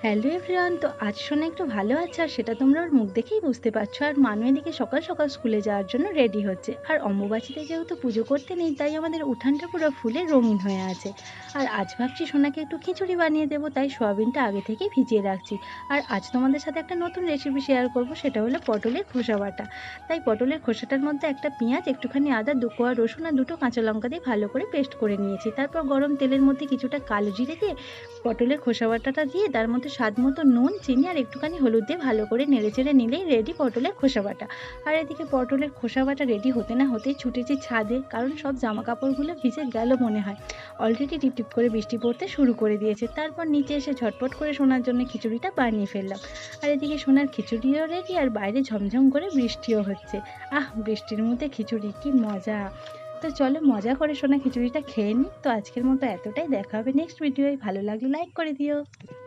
Hello everyone, তো আজ সোনা একটু ভালো আছে আর সেটা তোমরা ওর মুখ দেখেই বুঝতে পারছো। আর মানু এদিকে সকাল সকাল স্কুলে যাওয়ার জন্য রেডি হচ্ছে। আর অম্বুবাচীতে যেহেতু পুজো করতে নেই, তাই আমাদের উঠানটা পুরো ফুলে রঙিন হয়ে আছে। আর আজ ভাবছি সোনাকে একটু খিচুড়ি বানিয়ে দেবো, তাই সোয়াবিনটা আগে থেকেই ভিজিয়ে রাখছি। আর আজ তোমাদের সাথে একটা নতুন রেসিপি শেয়ার করব, সেটা হলো পটলের খোসা বাটা। তাই পটলের খোসাটার মধ্যে একটা পেঁয়াজ, একটুখানি আদা, 2 কোয়া রসুন আর 2টো কাঁচা লঙ্কা দিয়ে ভালো করে পেস্ট করে নিয়েছি। তারপর গরম তেলের মধ্যে কিছুটা কালো জিরে দিয়ে পটলের খোসা বাটাটা দিয়ে তার মধ্যে স্বাদ মতো নুন, চিনি আর একটুখানি হলুদ দিয়ে ভালো করে নেড়েচেড়ে নিলেই রেডি পটলের খোসা বাটা। আর এদিকে পটলের খোসা বাটা রেডি হতে না হতেই ছুটেছি ছাদে, কারণ সব জামা কাপড়গুলো ভিজে গেল মনে হয়। অলরেডি টিপটিপ করে বৃষ্টি পড়তে শুরু করে দিয়েছে। তারপর নিচে এসে ঝটপট করে সোনার জন্য খিচুড়িটা বানিয়ে ফেললাম। আর এদিকে সোনার খিচুড়িও রেডি আর বাইরে ঝমঝম করে বৃষ্টিও হচ্ছে। বৃষ্টির মধ্যে খিচুড়ি কি মজা! তো চলো মজা করে সোনা খিচুড়িটা খেয়ে নিই। তো আজকের মতো এতটাই, দেখা হবে নেক্সট ভিডিওয়। ভালো লাগলে লাইক করে দিও।